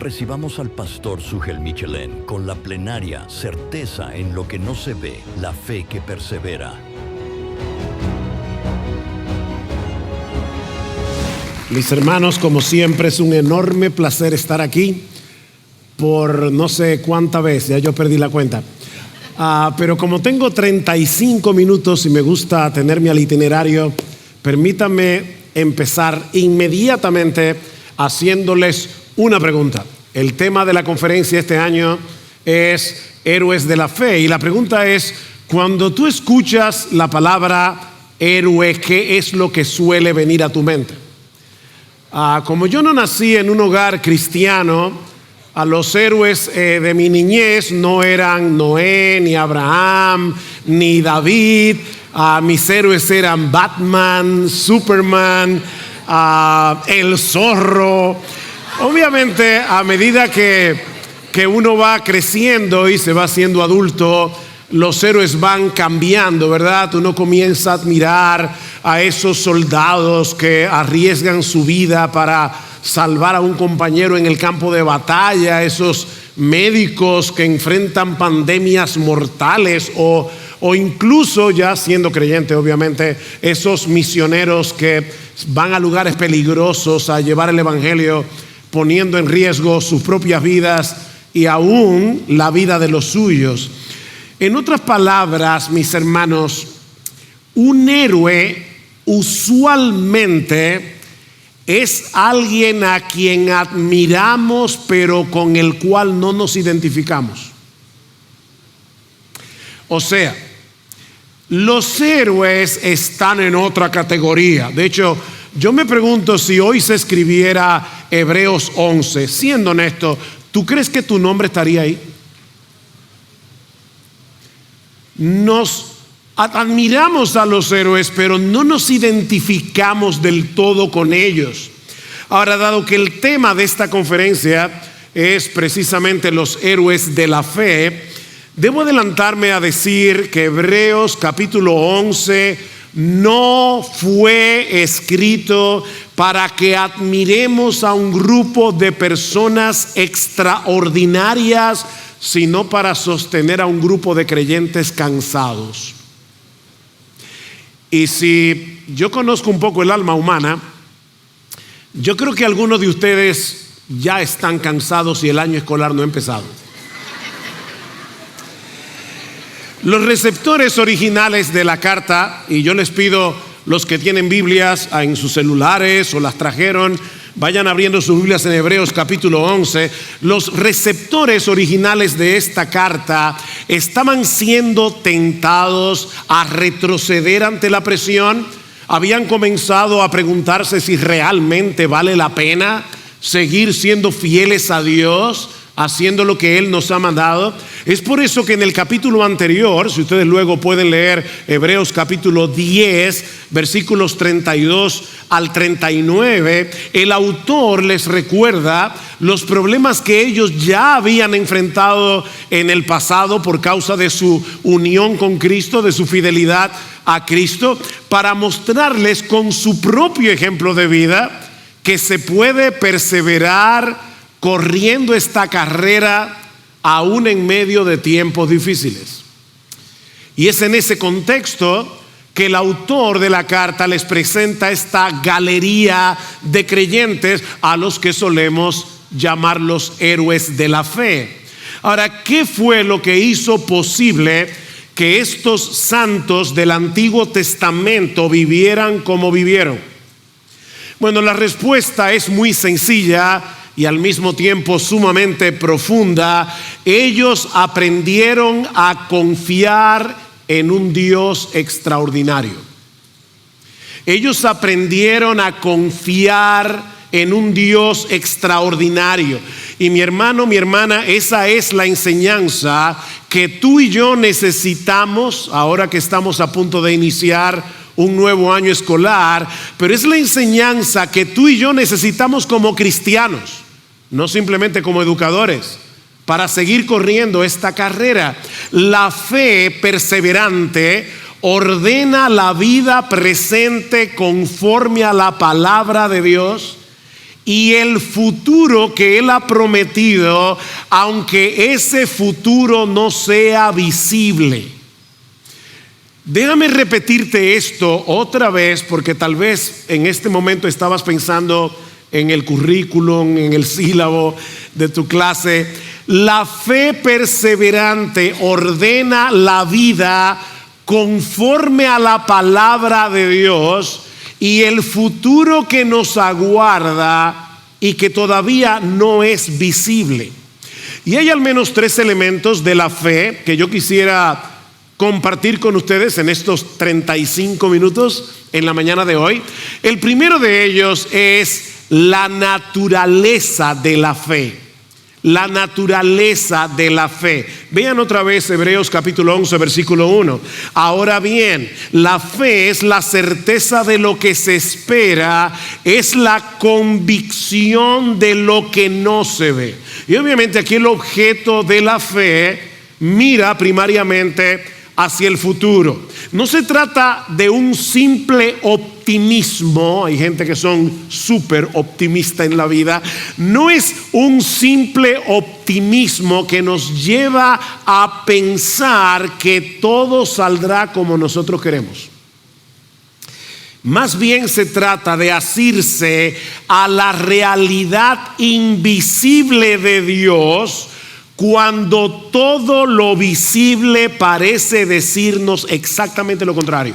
Recibamos al pastor Sugel Michelén con la plenaria certeza en lo que no se ve, la fe que persevera. Mis hermanos, como siempre, es un enorme placer estar aquí por no sé cuánta vez, ya yo perdí la cuenta. Pero como tengo 35 minutos y me gusta tenerme al itinerario, permítanme empezar inmediatamente haciéndoles una pregunta. El tema de la conferencia este año es Héroes de la Fe, y la pregunta es: cuando tú escuchas la palabra héroe, ¿qué es lo que suele venir a tu mente? Como yo no nací en un hogar cristiano, los héroes de mi niñez no eran Noé, ni Abraham, ni David. Mis héroes eran Batman, Superman, el zorro. Obviamente, a medida que uno va creciendo y se va haciendo adulto, los héroes van cambiando, ¿verdad? Uno comienza a admirar a esos soldados que arriesgan su vida para salvar a un compañero en el campo de batalla, esos médicos que enfrentan pandemias mortales, o incluso, ya siendo creyente obviamente, esos misioneros que van a lugares peligrosos a llevar el evangelio, poniendo en riesgo sus propias vidas y aún la vida de los suyos. En otras palabras, mis hermanos, un héroe usualmente es alguien a quien admiramos, pero con el cual no nos identificamos. O sea, los héroes están en otra categoría. De hecho, yo me pregunto, si hoy se escribiera Hebreos 11, siendo honesto, ¿tú crees que tu nombre estaría ahí? Nos admiramos a los héroes, pero no nos identificamos del todo con ellos. Ahora, dado que el tema de esta conferencia es precisamente los héroes de la fe, debo adelantarme a decir que Hebreos capítulo 11 no fue escrito para que admiremos a un grupo de personas extraordinarias, sino para sostener a un grupo de creyentes cansados. Y si yo conozco un poco el alma humana, yo creo que algunos de ustedes ya están cansados y el año escolar no ha empezado. Los receptores originales de la carta, y yo les pido, los que tienen Biblias en sus celulares o las trajeron, vayan abriendo sus Biblias en Hebreos capítulo 11. Los receptores originales de esta carta estaban siendo tentados a retroceder ante la presión. Habían comenzado a preguntarse si realmente vale la pena seguir siendo fieles a Dios, haciendo lo que Él nos ha mandado. Es por eso que en el capítulo anterior, si ustedes luego pueden leer Hebreos capítulo 10, versículos 32 al 39, el autor les recuerda los problemas que ellos ya habían enfrentado en el pasado por causa de su unión con Cristo, de su fidelidad a Cristo, para mostrarles con su propio ejemplo de vida que se puede perseverar corriendo esta carrera aún en medio de tiempos difíciles. Y es en ese contexto que el autor de la carta les presenta esta galería de creyentes a los que solemos llamar los héroes de la fe. Ahora, ¿qué fue lo que hizo posible que estos santos del Antiguo Testamento vivieran como vivieron? Bueno, la respuesta es muy sencilla y al mismo tiempo sumamente profunda. Ellos aprendieron a confiar en un Dios extraordinario. Ellos aprendieron a confiar en un Dios extraordinario. Y mi hermano, mi hermana, esa es la enseñanza que tú y yo necesitamos ahora que estamos a punto de iniciar un nuevo año escolar, pero es la enseñanza que tú y yo necesitamos como cristianos, no simplemente como educadores, para seguir corriendo esta carrera. La fe perseverante ordena la vida presente conforme a la palabra de Dios y el futuro que Él ha prometido, aunque ese futuro no sea visible. Déjame repetirte esto otra vez, porque tal vez en este momento estabas pensando en el currículum, en el sílabo de tu clase. La fe perseverante ordena la vida conforme a la palabra de Dios y el futuro que nos aguarda y que todavía no es visible. Y hay al menos 3 elementos de la fe que yo quisiera compartir con ustedes en estos 35 minutos en la mañana de hoy. El primero de ellos es la naturaleza de la fe. La naturaleza de la fe. Vean otra vez Hebreos capítulo 11 versículo 1. Ahora bien, la fe es la certeza de lo que se espera, es la convicción de lo que no se ve. Y obviamente aquí el objeto de la fe mira primariamente hacia el futuro. No se trata de un simple optimismo. Hay gente que son súper optimistas en la vida. No es un simple optimismo que nos lleva a pensar que todo saldrá como nosotros queremos. Más bien se trata de asirse a la realidad invisible de Dios, cuando todo lo visible parece decirnos exactamente lo contrario.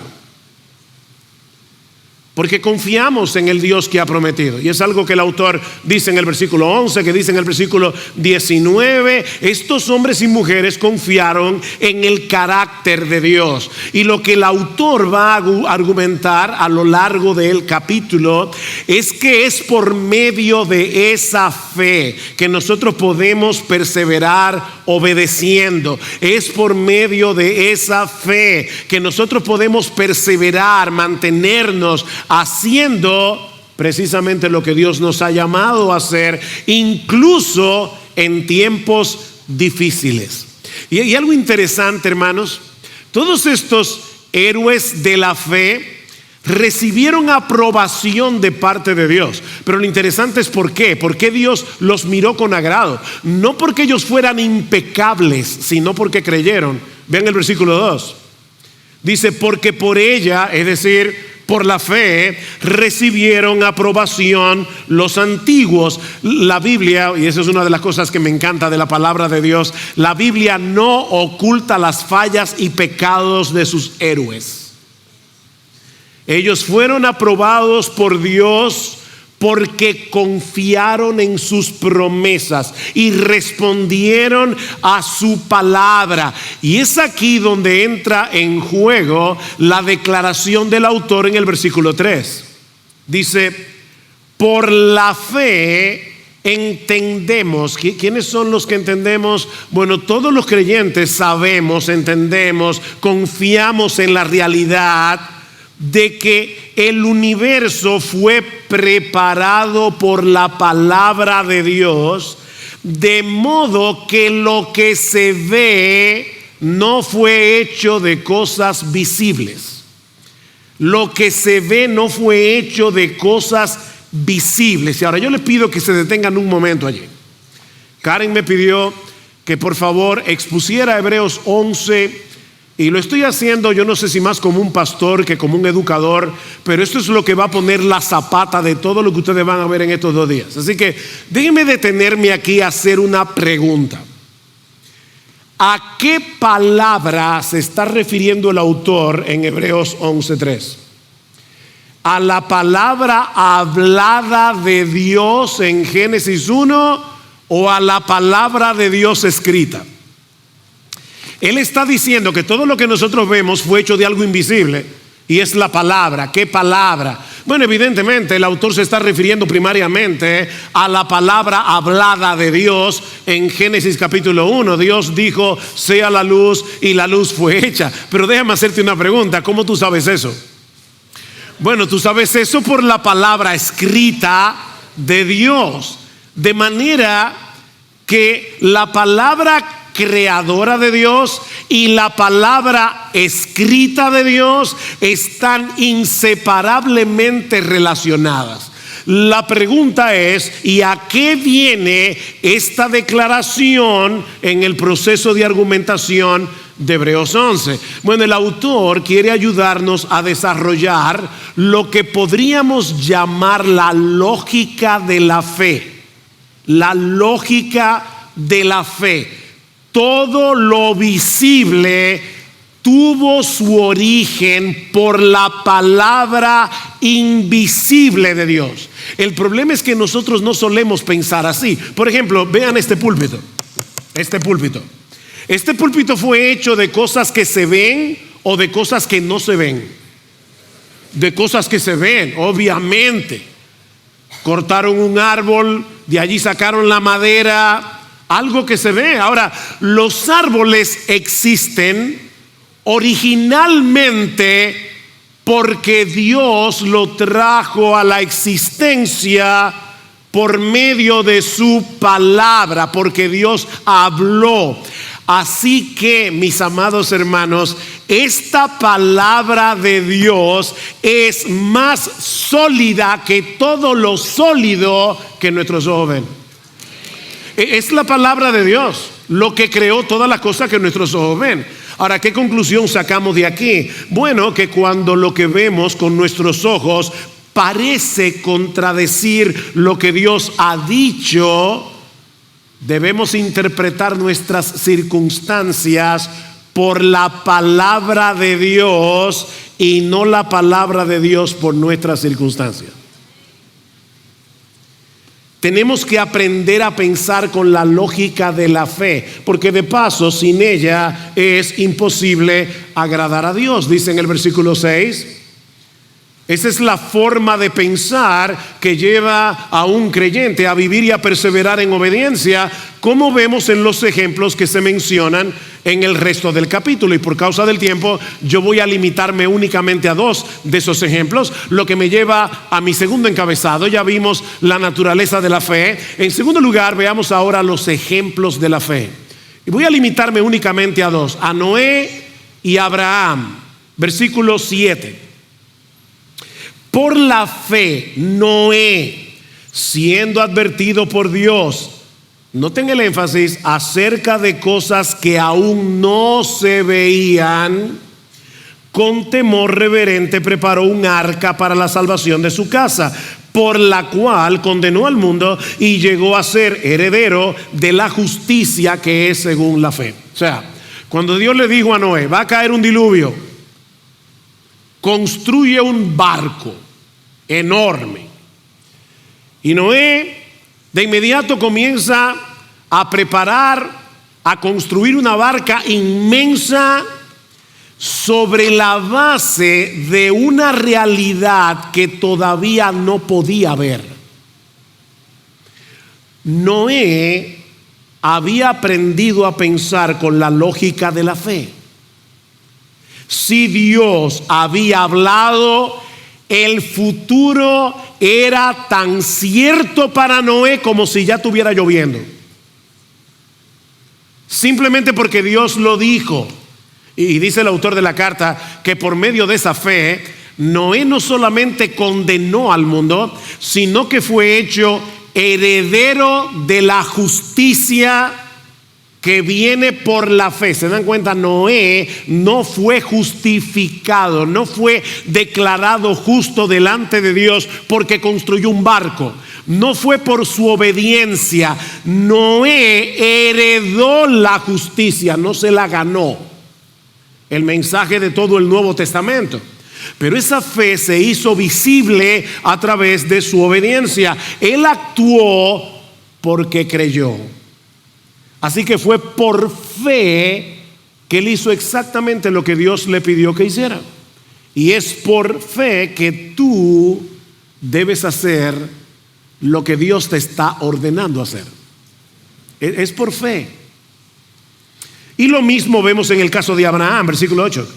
Porque confiamos en el Dios que ha prometido. Y es algo que el autor dice en el versículo 11, que dice en el versículo 19. Estos hombres y mujeres confiaron en el carácter de Dios. Y lo que el autor va a argumentar a lo largo del capítulo es que es por medio de esa fe que nosotros podemos perseverar obedeciendo. Es por medio de esa fe que nosotros podemos perseverar, mantenernos haciendo precisamente lo que Dios nos ha llamado a hacer, incluso en tiempos difíciles. Y algo interesante, hermanos, todos estos héroes de la fe recibieron aprobación de parte de Dios. Pero lo interesante es ¿por qué? Porque Dios los miró con agrado. No porque ellos fueran impecables, sino porque creyeron. Vean el versículo 2. Dice, porque por ella, es decir, por la fe, recibieron aprobación los antiguos. La Biblia, y eso es una de las cosas que me encanta de la palabra de Dios, la Biblia no oculta las fallas y pecados de sus héroes. Ellos fueron aprobados por Dios porque confiaron en sus promesas y respondieron a su palabra. Y es aquí donde entra en juego la declaración del autor en el versículo 3. Dice, por la fe entendemos. ¿Quiénes son los que entendemos? Bueno, todos los creyentes sabemos, entendemos, confiamos en la realidad de que el universo fue preparado por la palabra de Dios, de modo que lo que se ve no fue hecho de cosas visibles. Lo que se ve no fue hecho de cosas visibles. Y ahora yo les pido que se detengan un momento allí. Karen me pidió que por favor expusiera Hebreos 11. Y lo estoy haciendo, yo no sé si más como un pastor que como un educador, pero esto es lo que va a poner la zapata de todo lo que ustedes van a ver en estos 2 días. Así que déjenme detenerme aquí a hacer una pregunta. ¿A qué palabra se está refiriendo el autor en Hebreos 11:3? ¿A la palabra hablada de Dios en Génesis 1 o a la palabra de Dios escrita? Él está diciendo que todo lo que nosotros vemos fue hecho de algo invisible y es la palabra. ¿Qué palabra? Bueno, evidentemente el autor se está refiriendo primariamente a la palabra hablada de Dios en Génesis capítulo 1. Dios dijo, sea la luz, y la luz fue hecha. Pero déjame hacerte una pregunta, ¿cómo tú sabes eso? Bueno, tú sabes eso por la palabra escrita de Dios. De manera que la palabra creadora de Dios y la palabra escrita de Dios están inseparablemente relacionadas. La pregunta es, ¿y a qué viene esta declaración en el proceso de argumentación de Hebreos 11? Bueno, el autor quiere ayudarnos a desarrollar lo que podríamos llamar la lógica de la fe. La lógica de la fe. Todo lo visible tuvo su origen por la palabra invisible de Dios. El problema es que nosotros no solemos pensar así. Por ejemplo, vean este púlpito. Este púlpito fue hecho de cosas que se ven o de cosas que no se ven. De cosas que se ven, obviamente. Cortaron un árbol, de allí sacaron la madera, algo que se ve. Ahora, los árboles existen originalmente porque Dios lo trajo a la existencia por medio de su palabra, porque Dios habló. Así que, mis amados hermanos, esta palabra de Dios es más sólida que todo lo sólido que nuestros ojos ven. Es la palabra de Dios lo que creó todas las cosas que nuestros ojos ven. Ahora, ¿qué conclusión sacamos de aquí? Bueno, que cuando lo que vemos con nuestros ojos parece contradecir lo que Dios ha dicho, debemos interpretar nuestras circunstancias por la palabra de Dios y no la palabra de Dios por nuestras circunstancias. Tenemos que aprender a pensar con la lógica de la fe, porque de paso, sin ella es imposible agradar a Dios. Dice en el versículo 6, esa es la forma de pensar que lleva a un creyente a vivir y a perseverar en obediencia, como vemos en los ejemplos que se mencionan en el resto del capítulo. Y por causa del tiempo, yo voy a limitarme únicamente a 2 de esos ejemplos, lo que me lleva a mi segundo encabezado. Ya vimos la naturaleza de la fe. En segundo lugar, veamos ahora los ejemplos de la fe. Y voy a limitarme únicamente a 2, a Noé y a Abraham. Versículo 7. Por la fe, Noé, siendo advertido por Dios, noten el énfasis, acerca de cosas que aún no se veían, con temor reverente preparó un arca para la salvación de su casa, por la cual condenó al mundo y llegó a ser heredero de la justicia que es según la fe. O sea, cuando Dios le dijo a Noé, va a caer un diluvio, construye un barco enorme. Y Noé de inmediato comienza a preparar, a construir una barca inmensa sobre la base de una realidad que todavía no podía ver. Noé había aprendido a pensar con la lógica de la fe. Si Dios había hablado, el futuro era tan cierto para Noé como si ya estuviera lloviendo. Simplemente porque Dios lo dijo. Y dice el autor de la carta que por medio de esa fe, Noé no solamente condenó al mundo, sino que fue hecho heredero de la justicia que viene por la fe. ¿Se dan cuenta? Noé no fue justificado, no fue declarado justo delante de Dios porque construyó un barco. No fue por su obediencia. Noé heredó la justicia, no se la ganó. El mensaje de todo el Nuevo Testamento. Pero esa fe se hizo visible a través de su obediencia. Él actuó porque creyó. Así que fue por fe que él hizo exactamente lo que Dios le pidió que hiciera. Y es por fe que tú debes hacer lo que Dios te está ordenando hacer. Es por fe. Y lo mismo vemos en el caso de Abraham, versículo 8.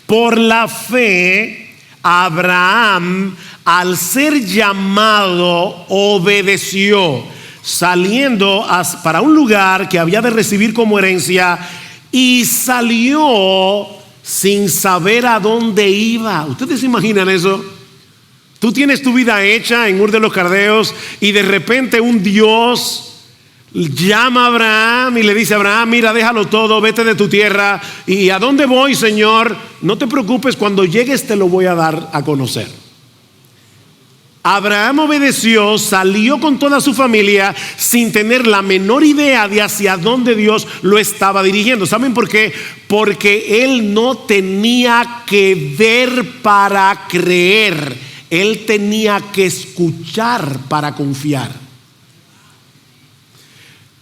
Por la fe, Abraham, al ser llamado, obedeció, saliendo para un lugar que había de recibir como herencia, y salió sin saber a dónde iba. ¿Ustedes se imaginan eso? Tú tienes tu vida hecha en Ur de los Caldeos y de repente un Dios llama a Abraham y le dice a Abraham: mira, déjalo todo, vete de tu tierra. ¿Y a dónde voy, Señor? No te preocupes, cuando llegues te lo voy a dar a conocer. Abraham obedeció, salió con toda su familia sin tener la menor idea de hacia dónde Dios lo estaba dirigiendo. ¿Saben por qué? Porque él no tenía que ver para creer, él tenía que escuchar para confiar.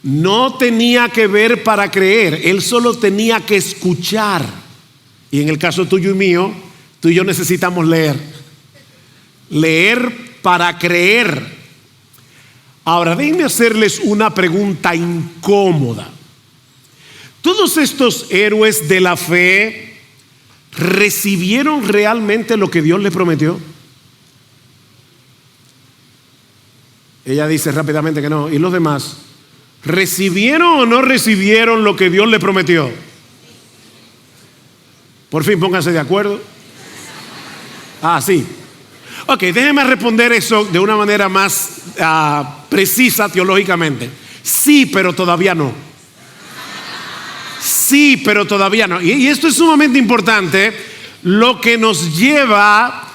No tenía que ver para creer, él solo tenía que escuchar. Y en el caso tuyo y mío, tú y yo necesitamos leer para creer. Ahora, déjenme hacerles una pregunta incómoda. ¿Todos estos héroes de la fe recibieron realmente lo que Dios les prometió? Ella dice rápidamente que no. ¿Y los demás? ¿Recibieron o no recibieron lo que Dios les prometió? Por fin pónganse de acuerdo. Sí. Ok, déjenme responder eso de una manera más precisa teológicamente. Sí, pero todavía no. Sí, pero todavía no. Y esto es sumamente importante, lo que nos lleva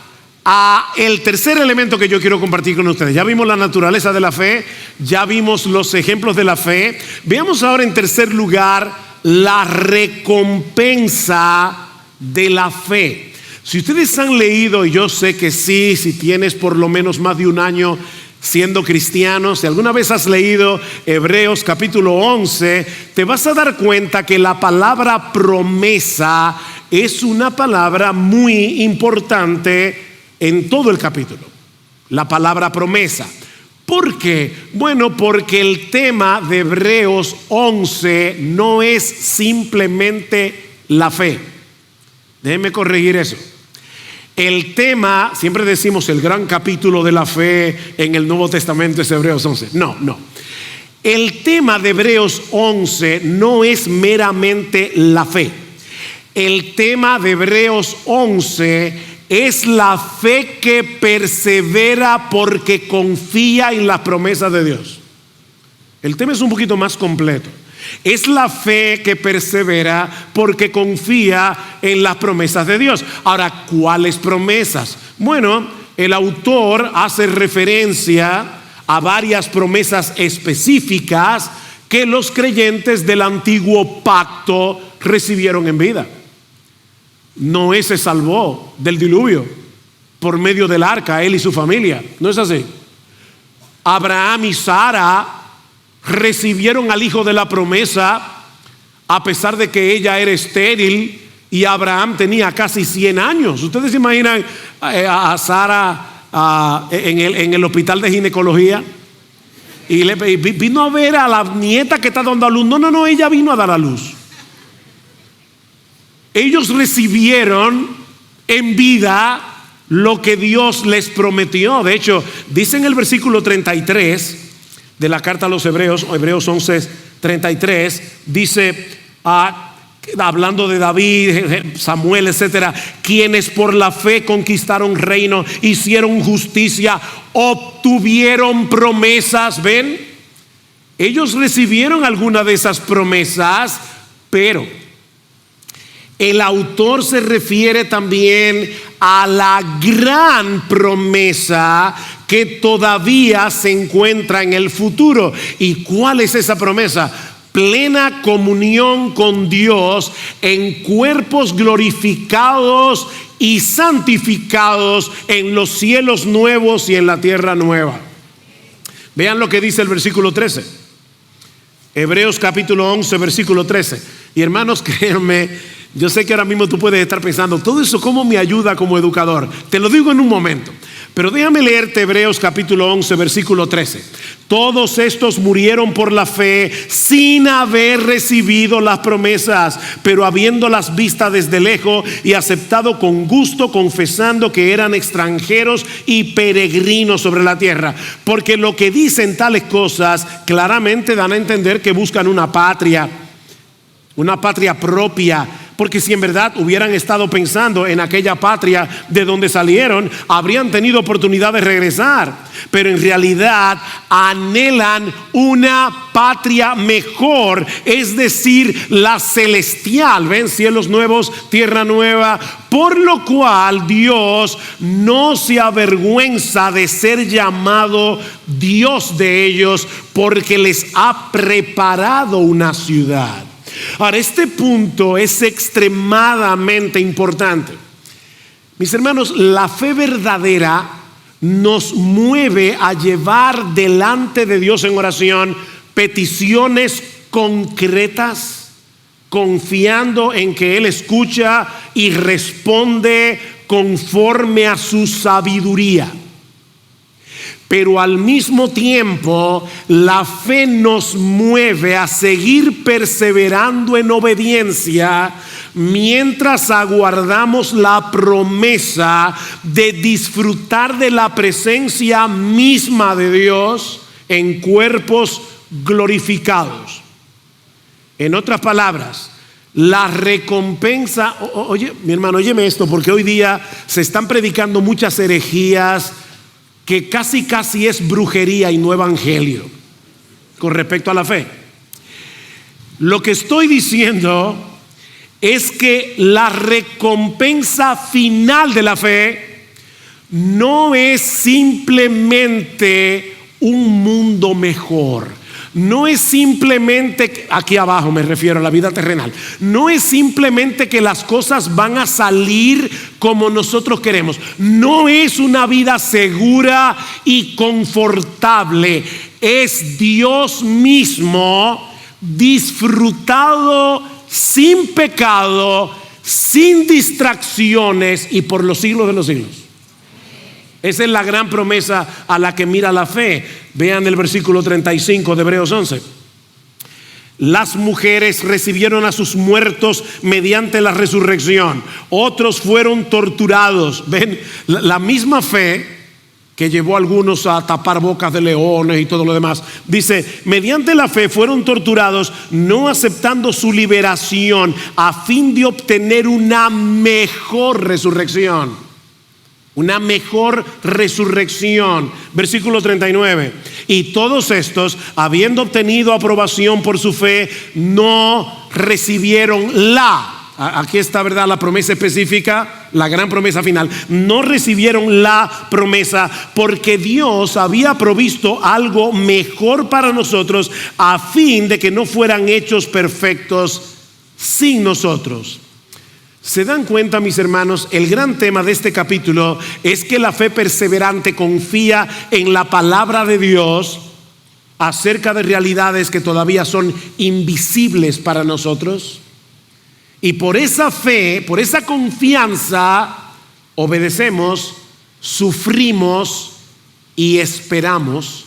a el tercer elemento que yo quiero compartir con ustedes. Ya vimos la naturaleza de la fe, ya vimos los ejemplos de la fe. Veamos ahora en tercer lugar la recompensa de la fe. Si ustedes han leído, y yo sé que sí, si tienes por lo menos más de un año siendo cristiano, si alguna vez has leído Hebreos capítulo 11, te vas a dar cuenta que la palabra promesa es una palabra muy importante en todo el capítulo. La palabra promesa. ¿Por qué? Bueno, porque el tema de Hebreos 11 no es simplemente la fe. Déjenme corregir eso. El tema, siempre decimos el gran capítulo de la fe en el Nuevo Testamento es Hebreos 11. No. El tema de Hebreos 11 no es meramente la fe. El tema de Hebreos 11 es la fe que persevera porque confía en las promesas de Dios. El tema es un poquito más completo. Es la fe que persevera porque confía en las promesas de Dios. Ahora, ¿cuáles promesas? Bueno, el autor hace referencia a varias promesas específicas que los creyentes del antiguo pacto recibieron en vida. Noé se salvó del diluvio por medio del arca, él y su familia. ¿No es así? Abraham y Sara recibieron al hijo de la promesa a pesar de que ella era estéril y Abraham tenía casi 100 años. Ustedes se imaginan a Sara en el hospital de ginecología y vino a ver a la nieta que está dando a luz. No, ella vino a dar a luz. Ellos recibieron en vida lo que Dios les prometió. De hecho, dice en el versículo 33 de la carta a los Hebreos, Hebreos 11:33, dice, hablando de David, Samuel, etcétera, quienes por la fe conquistaron reino, hicieron justicia, obtuvieron promesas. ¿Ven? Ellos recibieron alguna de esas promesas, pero el autor se refiere también a la gran promesa que todavía se encuentra en el futuro. ¿Y cuál es esa promesa? Plena comunión con Dios en cuerpos glorificados y santificados en los cielos nuevos y en la tierra nueva. Vean lo que dice el versículo 13. Hebreos capítulo 11, versículo 13. Y hermanos, créanme, yo sé que ahora mismo tú puedes estar pensando, todo eso cómo me ayuda como educador. Te lo digo en un momento, pero déjame leerte Hebreos capítulo 11, versículo 13. Todos estos murieron por la fe sin haber recibido las promesas, pero habiéndolas vistas desde lejos y aceptado con gusto, confesando que eran extranjeros y peregrinos sobre la tierra. Porque lo que dicen tales cosas claramente dan a entender que buscan una patria. una patria propia, porque si en verdad hubieran estado pensando en aquella patria de donde salieron, habrían tenido oportunidad de regresar, pero en realidad anhelan una patria mejor, es decir, la celestial. Ven, cielos nuevos, tierra nueva, por lo cual Dios no se avergüenza de ser llamado Dios de ellos, porque les ha preparado una ciudad. Ahora, este punto es extremadamente importante. Mis hermanos, la fe verdadera nos mueve a llevar delante de Dios en oración peticiones concretas, confiando en que Él escucha y responde conforme a su sabiduría. Pero al mismo tiempo, la fe nos mueve a seguir perseverando en obediencia mientras aguardamos la promesa de disfrutar de la presencia misma de Dios en cuerpos glorificados. En otras palabras, la recompensa, oye, mi hermano, óyeme esto, porque hoy día se están predicando muchas herejías que casi es brujería y no evangelio con respecto a la fe. Lo que estoy diciendo es que la recompensa final de la fe no es simplemente un mundo mejor. No es simplemente, aquí abajo me refiero a la vida terrenal, no es simplemente que las cosas van a salir como nosotros queremos. No es una vida segura y confortable. Es Dios mismo disfrutado sin pecado, sin distracciones y por los siglos de los siglos. Esa es la gran promesa a la que mira la fe. Vean el versículo 35 de Hebreos 11. Las mujeres recibieron a sus muertos mediante la resurrección. Otros fueron torturados. Ven, la misma fe que llevó a algunos a tapar bocas de leones y todo lo demás. Dice, mediante la fe fueron torturados, no aceptando su liberación, a fin de obtener una mejor resurrección. Una mejor resurrección. Versículo 39. Y todos estos, habiendo obtenido aprobación por su fe, no recibieron aquí está, ¿verdad?, la promesa específica, la gran promesa final. No recibieron la promesa porque Dios había provisto algo mejor para nosotros, a fin de que no fueran hechos perfectos sin nosotros. ¿Se dan cuenta, mis hermanos? El gran tema de este capítulo es que la fe perseverante confía en la palabra de Dios acerca de realidades que todavía son invisibles para nosotros. Y por esa fe, por esa confianza, obedecemos, sufrimos y esperamos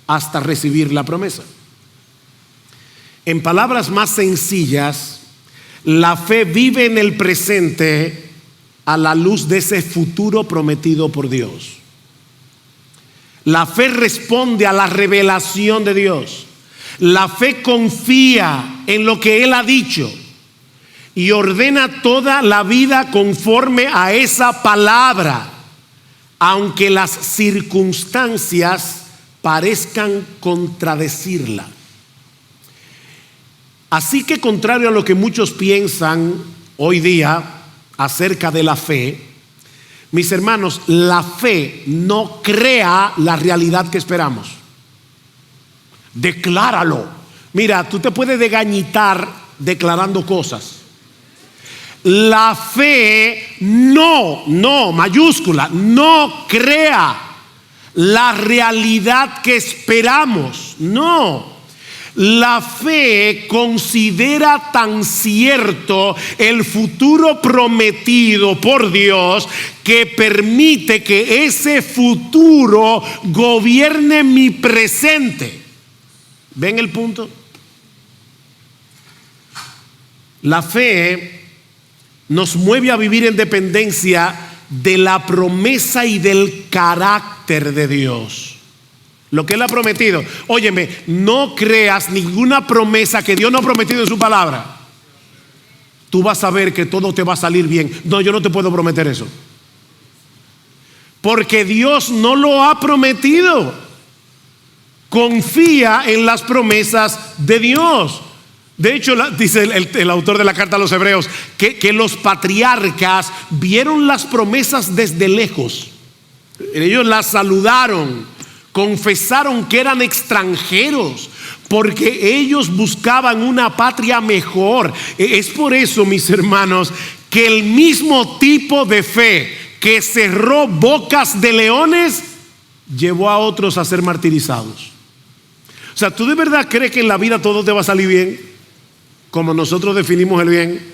hasta recibir la promesa. En palabras más sencillas, la fe vive en el presente a la luz de ese futuro prometido por Dios. La fe responde a la revelación de Dios. La fe confía en lo que Él ha dicho y ordena toda la vida conforme a esa palabra, aunque las circunstancias parezcan contradecirla. Así que, contrario a lo que muchos piensan hoy día acerca de la fe, mis hermanos, la fe no crea la realidad que esperamos. Decláralo. Mira, tú te puedes degañitar declarando cosas. La fe mayúscula, no crea la realidad que esperamos. No. La fe considera tan cierto el futuro prometido por Dios que permite que ese futuro gobierne mi presente. ¿Ven el punto? La fe nos mueve a vivir en dependencia de la promesa y del carácter de Dios. Lo que Él ha prometido. Óyeme, no creas ninguna promesa que Dios no ha prometido en su palabra. tú vas a ver que todo te va a salir bien. No, yo no te puedo prometer eso, porque Dios no lo ha prometido. Confía en las promesas de Dios. De hecho, dice el autor de la carta a los Hebreos que los patriarcas vieron las promesas desde lejos. Ellos las saludaron, confesaron que eran extranjeros, porque ellos buscaban una patria mejor. Es por eso, mis hermanos, que el mismo tipo de fe que cerró bocas de leones llevó a otros a ser martirizados. O sea, ¿tú de verdad crees que en la vida todo te va a salir bien, como nosotros definimos el bien?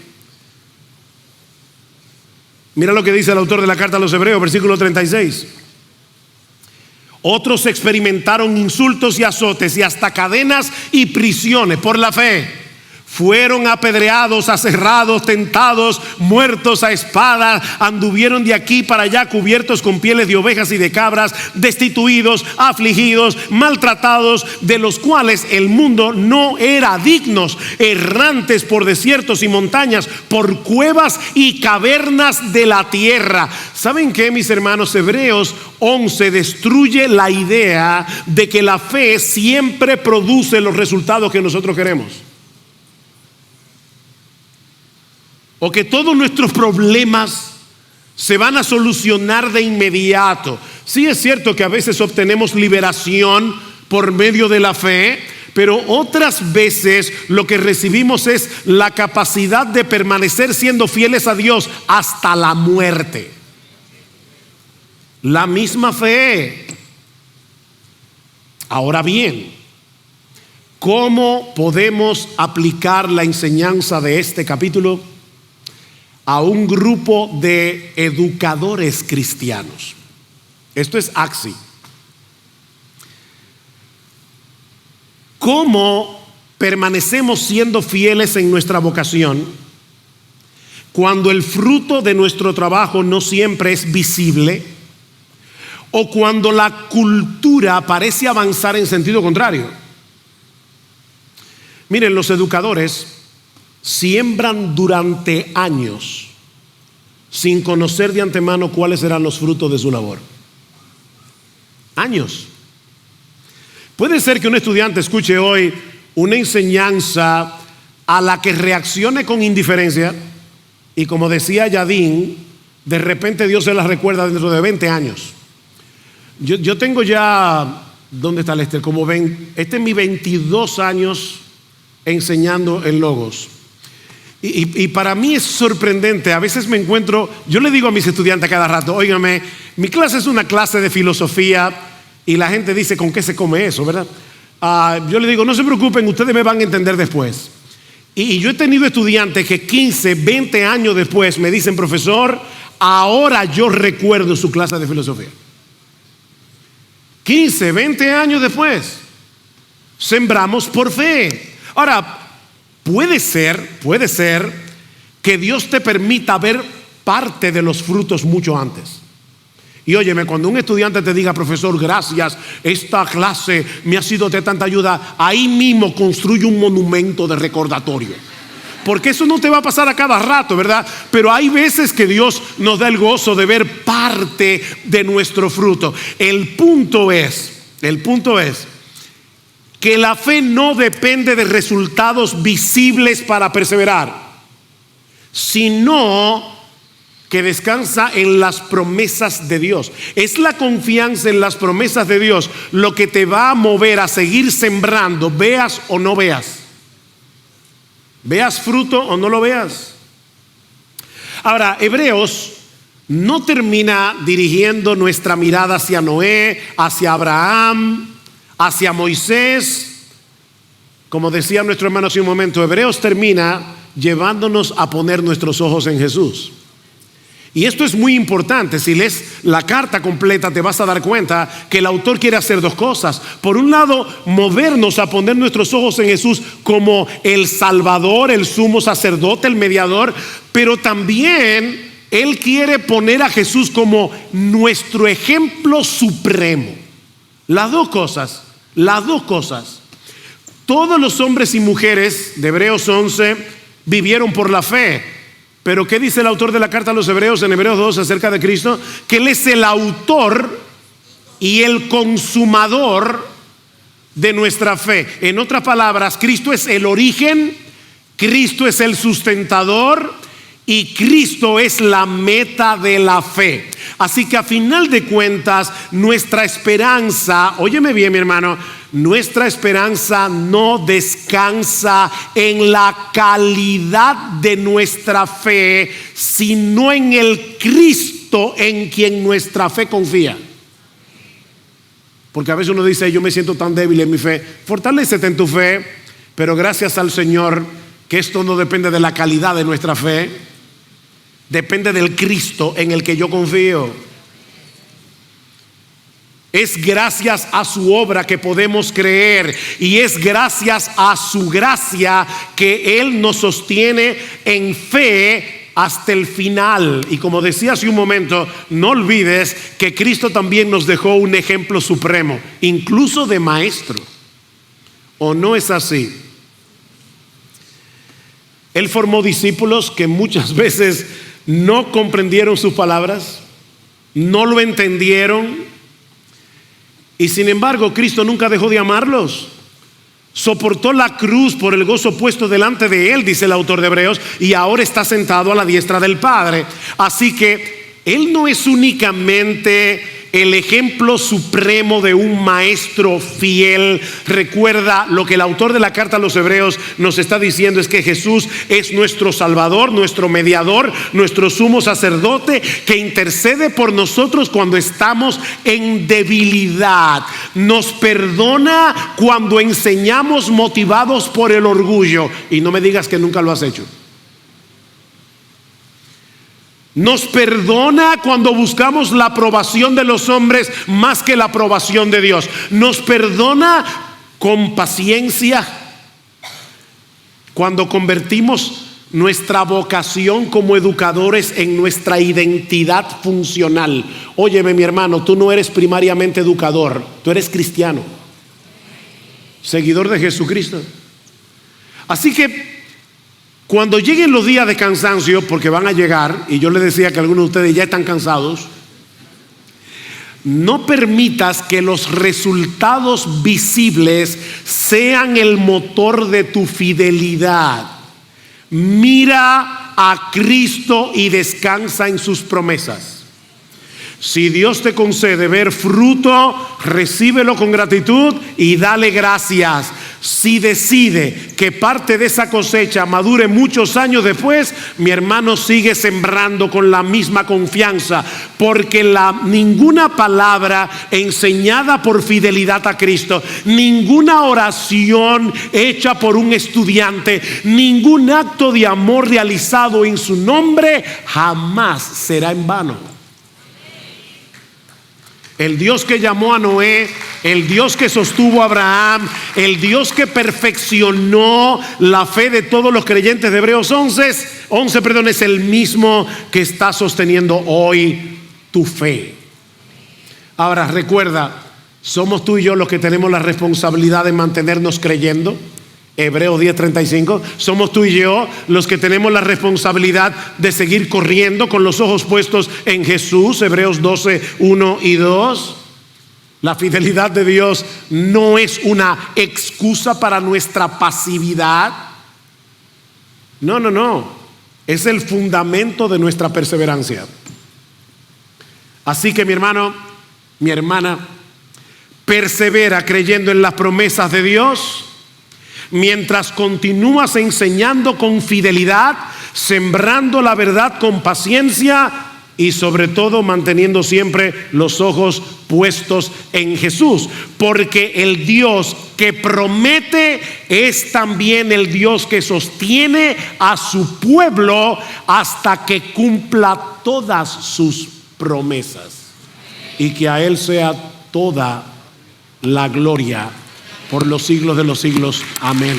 Mira lo que dice el autor de la carta a los Hebreos, versículo 36. Otros experimentaron insultos y azotes y hasta cadenas y prisiones por la fe. Fueron apedreados, aserrados, tentados, muertos a espada, anduvieron de aquí para allá cubiertos con pieles de ovejas y de cabras, destituidos, afligidos, maltratados, de los cuales el mundo no era dignos, errantes por desiertos y montañas, por cuevas y cavernas de la tierra. ¿Saben qué, mis hermanos? Hebreos 11 destruye la idea de que la fe siempre produce los resultados que nosotros queremos, o que todos nuestros problemas se van a solucionar de inmediato. Sí, es cierto que a veces obtenemos liberación por medio de la fe, pero otras veces lo que recibimos es la capacidad de permanecer siendo fieles a Dios hasta la muerte. La misma fe. Ahora bien, ¿cómo podemos aplicar la enseñanza de este capítulo a un grupo de educadores cristianos? Esto es Axi. ¿Cómo permanecemos siendo fieles en nuestra vocación cuando el fruto de nuestro trabajo no siempre es visible, o cuando la cultura parece avanzar en sentido contrario? Miren, los educadores siembran durante años sin conocer de antemano cuáles serán los frutos de su labor. Años. Puede ser que un estudiante escuche hoy una enseñanza a la que reaccione con indiferencia, y como decía Yadín, de repente Dios se la recuerda dentro de 20 años. Yo tengo ya, ¿dónde está Lester? Este es mi 22 años enseñando en Logos. Y para mí es sorprendente. A veces me encuentro, yo le digo a mis estudiantes a cada rato: óigame, mi clase es una clase de filosofía, y la gente dice, ¿con qué se come eso, verdad? Yo le digo, no se preocupen, ustedes me van a entender después. Y yo he tenido estudiantes que 15, 20 años después me dicen: profesor, ahora yo recuerdo su clase de filosofía. 15, 20 años después. Sembramos por fe. Ahora, puede ser que Dios te permita ver parte de los frutos mucho antes. Y óyeme, cuando un estudiante te diga: profesor, gracias, esta clase me ha sido de tanta ayuda, ahí mismo construye un monumento de recordatorio. Porque eso no te va a pasar a cada rato, ¿verdad? Pero hay veces que Dios nos da el gozo de ver parte de nuestro fruto. El punto es que la fe no depende de resultados visibles para perseverar, sino que descansa en las promesas de Dios. Es la confianza en las promesas de Dios lo que te va a mover a seguir sembrando, veas o no veas. Veas fruto o no lo veas. Ahora, Hebreos no termina dirigiendo nuestra mirada hacia Noé, hacia Abraham, hacia Moisés. Como decía nuestro hermano hace un momento, Hebreos termina llevándonos a poner nuestros ojos en Jesús. Y esto es muy importante. Si lees la carta completa te vas a dar cuenta que el autor quiere hacer dos cosas. Por un lado, movernos a poner nuestros ojos en Jesús como el Salvador, el sumo sacerdote, el mediador, pero también él quiere poner a Jesús como nuestro ejemplo supremo. Las dos cosas. Todos los hombres y mujeres de Hebreos 11 vivieron por la fe. Pero ¿qué dice el autor de la carta a los Hebreos en Hebreos 2 acerca de Cristo? Que Él es el autor y el consumador de nuestra fe. En otras palabras, Cristo es el origen, Cristo es el sustentador y Cristo es la meta de la fe. Así que a final de cuentas, nuestra esperanza, óyeme bien mi hermano, nuestra esperanza no descansa en la calidad de nuestra fe, sino en el Cristo en quien nuestra fe confía. Porque a veces uno dice, yo me siento tan débil en mi fe. Fortalécete en tu fe, pero gracias al Señor que esto no depende de la calidad de nuestra fe, depende del Cristo en el que yo confío. Es gracias a su obra que podemos creer y es gracias a su gracia que Él nos sostiene en fe hasta el final. Y como decía hace un momento, no olvides que Cristo también nos dejó un ejemplo supremo, incluso de maestro. ¿O no es así? Él formó discípulos que muchas veces no comprendieron sus palabras, no lo entendieron, y sin embargo Cristo nunca dejó de amarlos. Soportó la cruz por el gozo puesto delante de Él, dice el autor de Hebreos, y ahora está sentado a la diestra del Padre. Así que Él no es únicamente el ejemplo supremo de un maestro fiel. Recuerda, lo que el autor de la carta a los Hebreos nos está diciendo es que Jesús es nuestro Salvador, nuestro mediador, nuestro sumo sacerdote que intercede por nosotros cuando estamos en debilidad. Nos perdona cuando enseñamos motivados por el orgullo. Y no me digas que nunca lo has hecho. Nos perdona cuando buscamos la aprobación de los hombres más que la aprobación de Dios. Nos perdona con paciencia cuando convertimos nuestra vocación como educadores en nuestra identidad funcional. Óyeme mi hermano, tú no eres primariamente educador, tú eres cristiano, seguidor de Jesucristo. Así que cuando lleguen los días de cansancio, porque van a llegar, y yo les decía que algunos de ustedes ya están cansados, no permitas que los resultados visibles sean el motor de tu fidelidad. Mira a Cristo y descansa en sus promesas. Si Dios te concede ver fruto, recíbelo con gratitud y dale gracias. Si decide que parte de esa cosecha madure muchos años después, mi hermano, sigue sembrando con la misma confianza, porque ninguna palabra enseñada por fidelidad a Cristo, ninguna oración hecha por un estudiante, ningún acto de amor realizado en su nombre jamás será en vano. El Dios que llamó a Noé, el Dios que sostuvo a Abraham, el Dios que perfeccionó la fe de todos los creyentes de Hebreos 11, es el mismo que está sosteniendo hoy tu fe. Ahora recuerda, somos tú y yo los que tenemos la responsabilidad de mantenernos creyendo. Hebreos 10:35. Somos tú y yo los que tenemos la responsabilidad de seguir corriendo con los ojos puestos en Jesús. Hebreos 12:1 y 2. La fidelidad de Dios no es una excusa para nuestra pasividad. No. Es el fundamento de nuestra perseverancia. Así que mi hermano, mi hermana, persevera creyendo en las promesas de Dios. Mientras continúas enseñando con fidelidad, sembrando la verdad con paciencia y sobre todo manteniendo siempre los ojos puestos en Jesús. Porque el Dios que promete es también el Dios que sostiene a su pueblo hasta que cumpla todas sus promesas. Y que a Él sea toda la gloria por los siglos de los siglos. Amén.